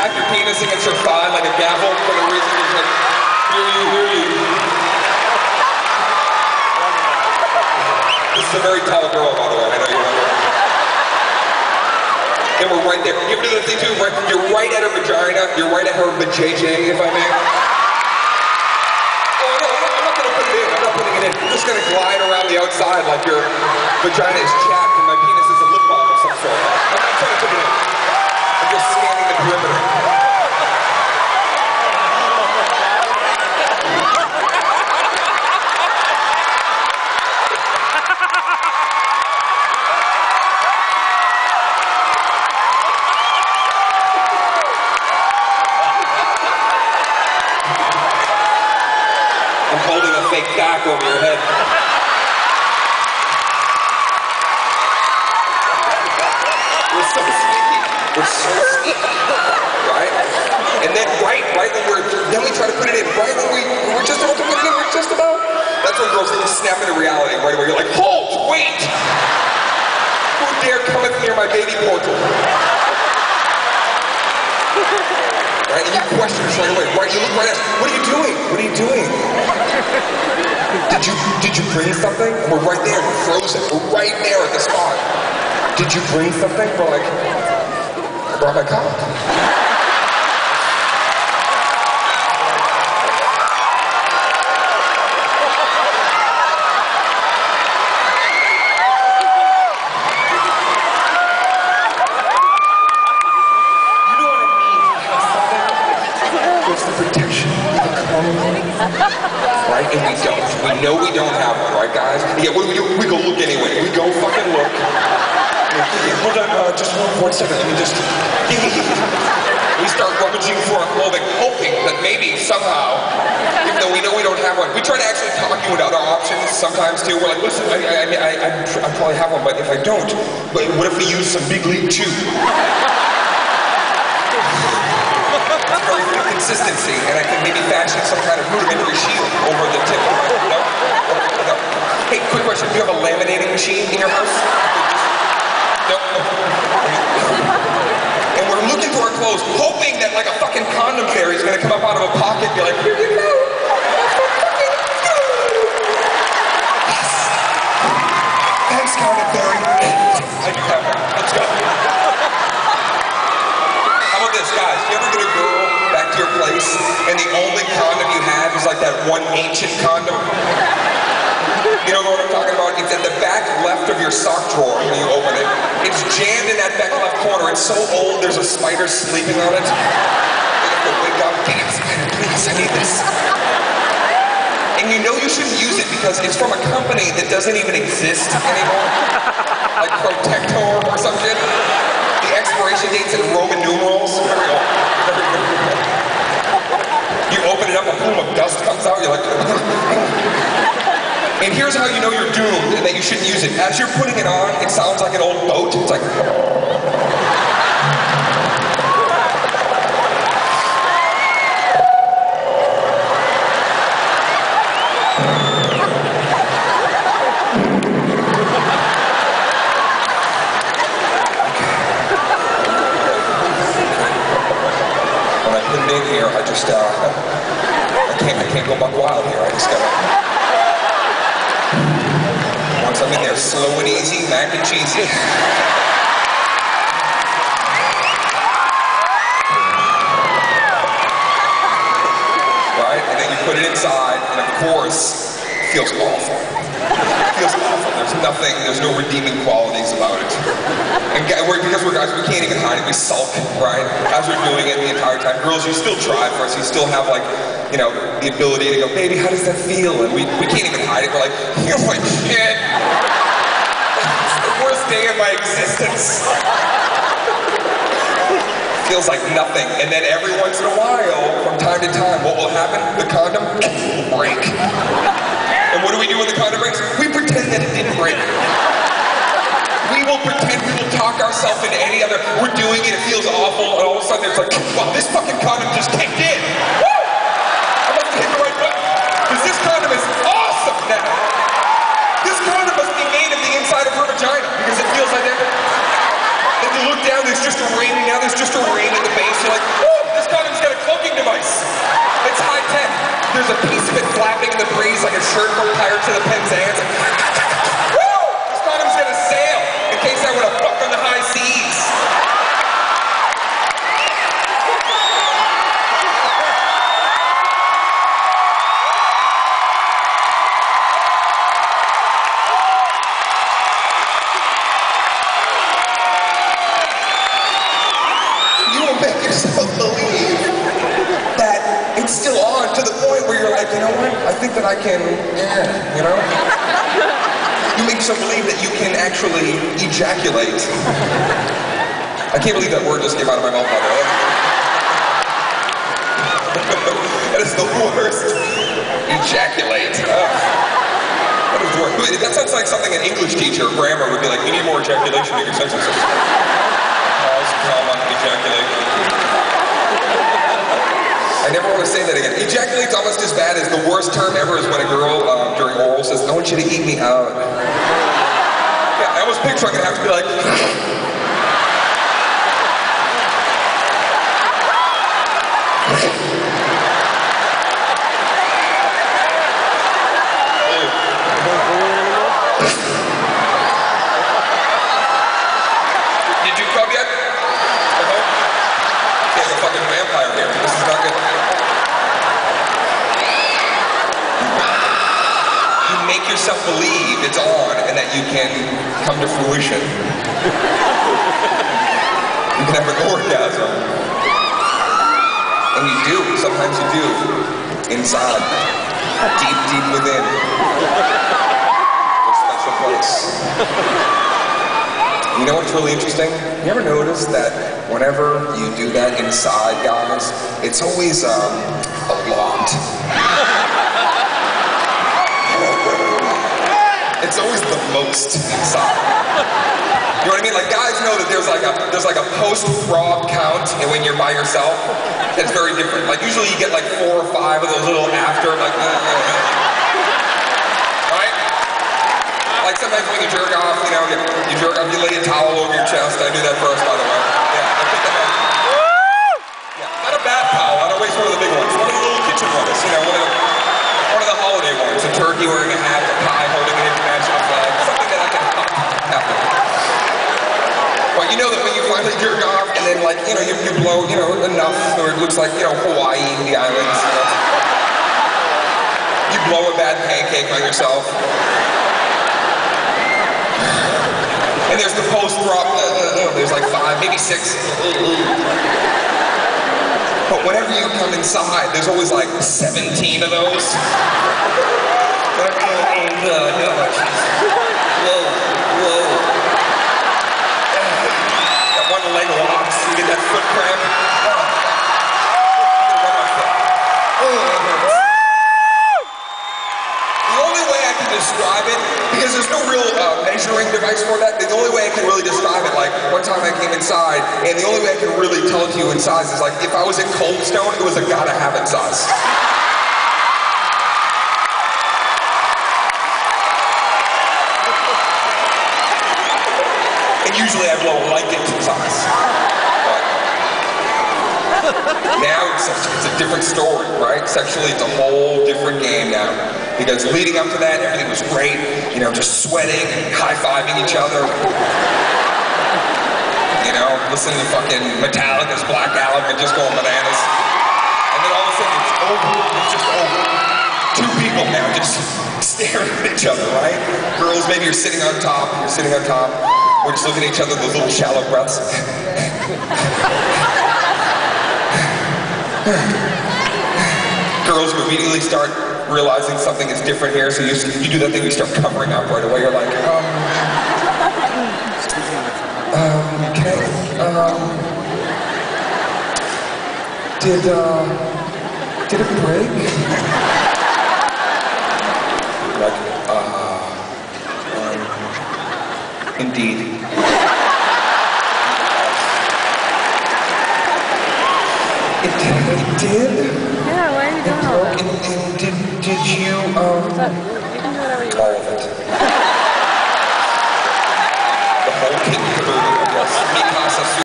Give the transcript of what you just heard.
slap your penis against your thigh like a gavel for no reason. It's like, hear you. This is a very tall girl, by the way. I know you're wondering. And we're right there. You ever do the thing too? Right, you're right at her vagina. You're right at her vajayjay, if I may. Oh no, I'm not gonna put it in. I'm not putting it in. I'm just gonna glide around the outside like your vagina is chapped and my penis is a lip balm of some sort. I'm not trying to put it in. I'm just scanning the perimeter. I'm holding a fake cock over your head. We're so sneaky. We're so sneaky. Right? And then right when we try to put it in, right when we're just about to put it in, that's when girls really snap into reality, right away. You're like, halt, wait! Who dare cometh near my baby portal? Right? And you question us right away. Right? You look right at us. What are you doing? What are you doing? Did you bring something? And we're right there. We're frozen. We're right there at the spot. Did you bring something? We're like, I brought my cock. Right? And we don't. We know we don't have one, right, guys? Yeah, what do? We go look anyway. We go fucking look. Hold on, just one second. Let me just... We start rummaging for our clothing, hoping that maybe, somehow, even though we know we don't have one, we try to actually talk you into other options sometimes, too. We're like, listen, I probably have one, but if I don't, what if we use some Big League Chew? Consistency, and I can maybe fashion some kind of rudimentary shield over the tip of my... No. Hey, quick question. Do you have a laminating machine in your house? No. And we're looking through our clothes, hoping that like a fucking condom fairy is going to come up out of a pocket and be like, here you go. Yes. Thanks, condom fairy. I do have one. Let's go. How about this, guys? You ever get a girl back to your place, and the only condom you have is like that one ancient condom? You know what I'm talking about? It's at the back left of your sock drawer when you open it. It's jammed in that back left corner. It's so old, there's a spider sleeping on it. You have to wake up, damn spider, please, I need this. And you know you shouldn't use it because it's from a company that doesn't even exist anymore. Like Protector or some shit. The expiration date's in Roman numerals. Very old. You open it up, a plume of dust comes out, you're like... And here's how you know you're doomed and that you shouldn't use it. As you're putting it on, it sounds like an old boat. It's like... When I put it in here, I just, I can't go buck wild here. I just gotta... Once I'm in there, slow and easy, mac and cheesy. Right? And then you put it inside, and of course, it feels awful. It feels awful. There's no redeeming qualities about it. And because we're guys, we can't even hide it. We sulk, right? As we're doing it the entire time. Girls, you still try for us. You still have, like, you know, the ability to go, baby, how does that feel? And we can't even hide it. We're like, you're like shit. It's the worst day of my existence. Feels like nothing. And then every once in a while, from time to time, what will happen? The condom will break. And what do we do when the condom breaks? We pretend that it didn't break. We will pretend, we will talk ourselves into any other, we're doing it, it feels awful, and all of a sudden it's like, wow, this fucking condom just kicked in. Woo! I must have hit the right button. Because this condom is awesome now. This condom must be made of the inside of her vagina, because it feels identical. If you look down, there's just a ring, now there's just a ring at the base, you're like, woo! like a shirt from Pirates of the Penzance. Woo! This condom's gonna sail in case I would have fucked on the high seas. Make yourself believe that it's still on to the point where you're like, you know what? I think that I can, you know? You make yourself believe that you can actually ejaculate. I can't believe that word just came out of my mouth, by the way. That is the worst. Ejaculate. That is the worst. That sounds like something an English teacher or grammar would be like, you need more ejaculation in your sentences. Pause, comma, ejaculate. I never want to say that again. Ejaculate's almost as bad as the worst term ever is when a girl during oral says, I want you to eat me out. Yeah, I almost picture I'm going to have to be like... Did you come yet? There's a fucking vampire here. This is not good. You make yourself believe it's on and that you can come to fruition. You can have an orgasm. And you do. Sometimes you do. Inside. Deep, deep within. A special place. You know what's really interesting? You ever notice that whenever you do that inside, guys, it's always a lot. It's always the most inside. You know what I mean? Like guys know that there's like a post-frog count, and when you're by yourself, it's very different. Like usually you get like 4 or 5 of those little after, like. Like sometimes when you jerk off, you know, you jerk off, you lay a towel over your chest. I do that first, by the way. Yeah, I put that on. Yeah, not a bath towel. I don't waste one of the big ones. One of the little kitchen ones. You know, one of the holiday ones. A turkey wearing a hat, a pie holding an international flag. Something that I can happen. Well, you know that when you finally jerk off, and then like, you know, you blow, you know, enough, or it looks like, you know, Hawaii and the islands. You blow a bad pancake on yourself. And there's the post-drop, there's like 5, maybe 6. But whenever you come inside, there's always like 17 of those. Whoa. That one leg locks, you get that foot cramp. The only way I can describe it, because there's no real measuring device for that, the only way I can really describe it, like one time I came inside, and the only way I can really tell it to you in size is like, if I was at Cold Stone, it was a gotta have it size. And usually I blow like it size. Now it's a different story, right? Sexually, it's a whole different game now. Because leading up to that, everything was great. You know, just sweating and high-fiving each other. You know, listening to fucking Metallica's Black Album and just going bananas. And then all of a sudden, it's over. It's just over. 2 people now just staring at each other, right? Girls, maybe you're sitting on top. We're just looking at each other with those little shallow breaths. Girls who immediately start realizing something is different here, so you do that thing, you start covering up right away. You're like, okay, did it break? Like, indeed. It did? Yeah, why are you doing all that? And did you, You can do whatever you want. all of it. The whole kit and caboodle, I guess.